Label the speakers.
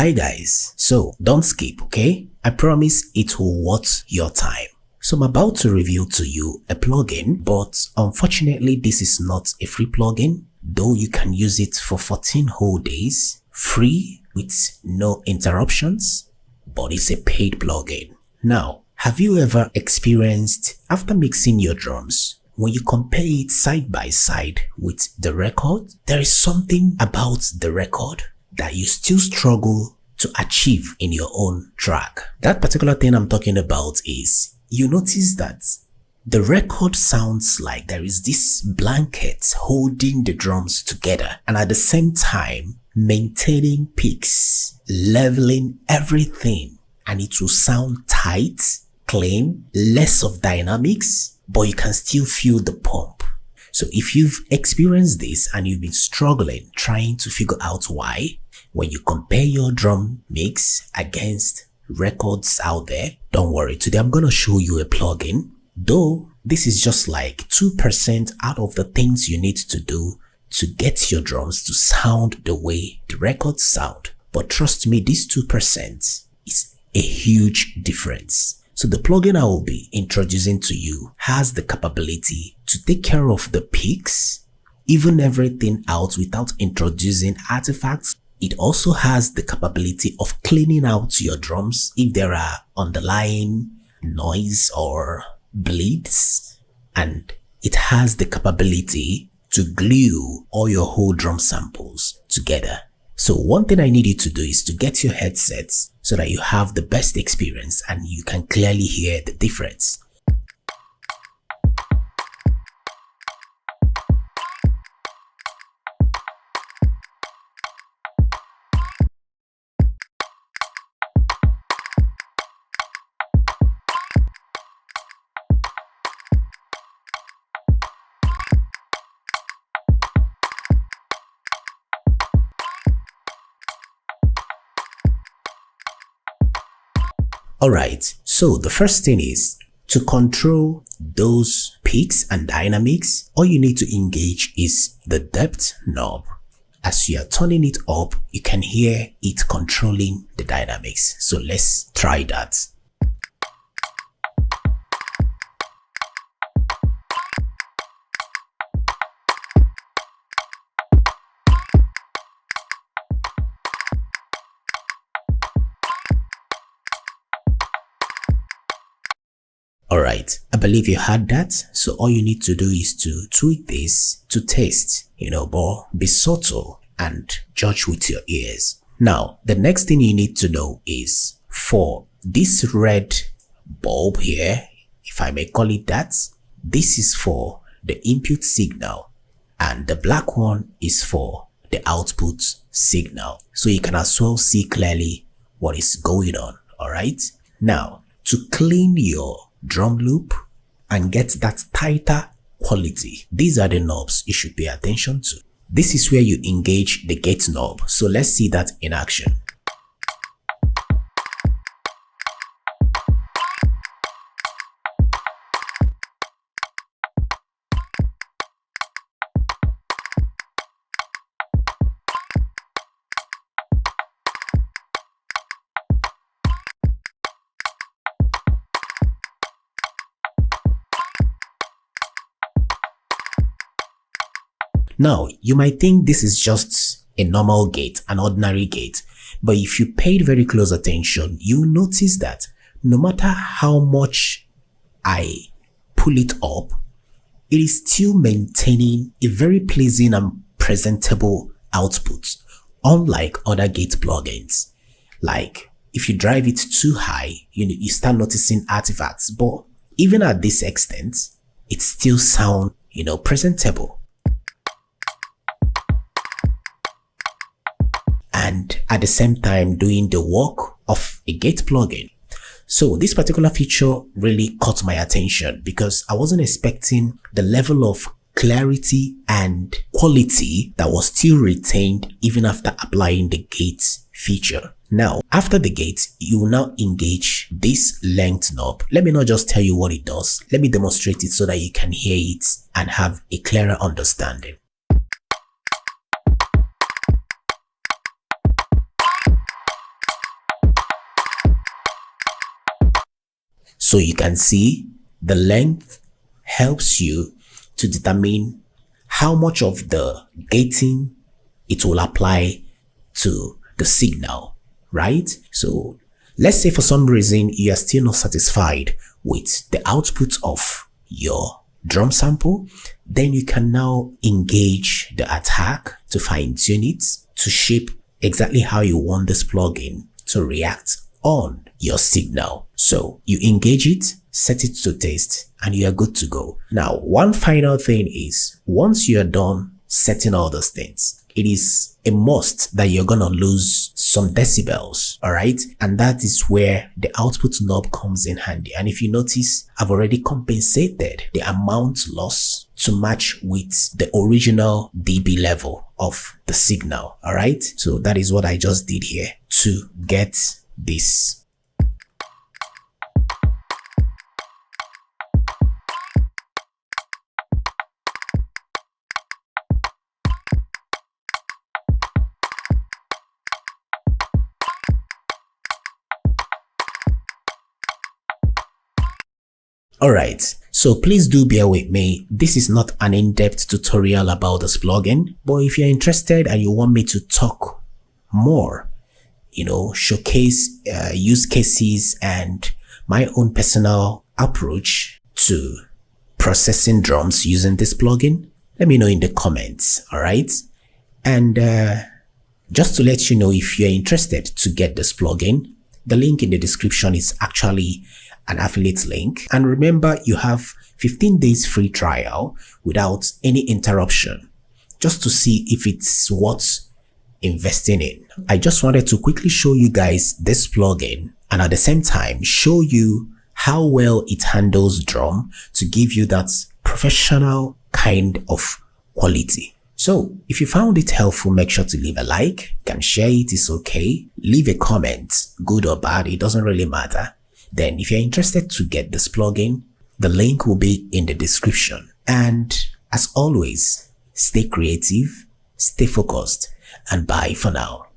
Speaker 1: Hi guys, so don't skip, okay? I promise it will worth your time. So I'm about to reveal to you a plugin, but unfortunately this is not a free plugin, though you can use it for 14 whole days, free with no interruptions, but it's a paid plugin. Now, have you ever experienced, after mixing your drums, when you compare it side by side with the record, there is something about the record that you still struggle to achieve in your own track. That particular thing I'm talking about is, you notice that the record sounds like there is this blanket holding the drums together and at the same time maintaining peaks, leveling everything, and it will sound tight, clean, less of dynamics, but you can still feel the pump. So if you've experienced this and you've been struggling trying to figure out why, when you compare your drum mix against records out there, don't worry. Today I'm going to show you a plugin, though this is just like 2% out of the things you need to do to get your drums to sound the way the records sound. But trust me, this 2% is a huge difference. So the plugin I will be introducing to you has the capability to take care of the peaks, even everything out without introducing artifacts. It also has the capability of cleaning out your drums if there are underlying noise or bleeds, and it has the capability to glue all your whole drum samples together. So one thing I need you to do is to get your headsets so that you have the best experience and you can clearly hear the difference. Alright, so the first thing is to control those peaks and dynamics. All you need to engage is the depth knob. As you are turning it up, you can hear it controlling the dynamics. So let's try that. Alright, I believe you had that. So all you need to do is to tweak this to taste, but be subtle and judge with your ears. Now, the next thing you need to know is for this red bulb here, if I may call it that, this is for the input signal and the black one is for the output signal. So you can as well see clearly what is going on. Alright, now to clean your drum loop and get that tighter quality, these are the knobs you should pay attention to. This is where you engage the gate knob. So let's see that in action. Now, you might think this is just a normal gate, an ordinary gate, but if you paid very close attention, you notice that no matter how much I pull it up, it is still maintaining a very pleasing and presentable output, unlike other gate plugins. Like, if you drive it too high, you start noticing artifacts, but even at this extent, it still sounds, presentable. And at the same time doing the work of a gate plugin. So this particular feature really caught my attention because I wasn't expecting the level of clarity and quality that was still retained even after applying the gate feature. Now, after the gate, you will now engage this length knob. Let me not just tell you what it does. Let me demonstrate it so that you can hear it and have a clearer understanding. So you can see the length helps you to determine how much of the gating it will apply to the signal, right? So let's say for some reason you are still not satisfied with the output of your drum sample, then you can now engage the attack to fine-tune it to shape exactly how you want this plugin to react on your signal. So you engage it, set it to test, and you are good to go. Now, one final thing is, once you are done setting all those things, it is a must that you're gonna lose some decibels, all right? And that is where the output knob comes in handy. And if you notice, I've already compensated the amount lost to match with the original dB level of the signal, all right? So that is what I just did here to get this. Alright, so please do bear with me. This is not an in-depth tutorial about this plugin, but if you're interested and you want me to talk more, showcase use cases and my own personal approach to processing drums using this plugin, let me know in the comments, alright? And just to let you know, if you're interested to get this plugin, the link in the description is actually an affiliate link. And remember, you have 15 days free trial without any interruption, just to see if it's worth investing in. I just wanted to quickly show you guys this plugin and at the same time show you how well it handles drum to give you that professional kind of quality. So if you found it helpful, make sure to leave a like. You can share it, it's okay. Leave a comment, good or bad, it doesn't really matter. Then if you're interested to get this plugin, the link will be in the description. And as always, stay creative, stay focused, and bye for now.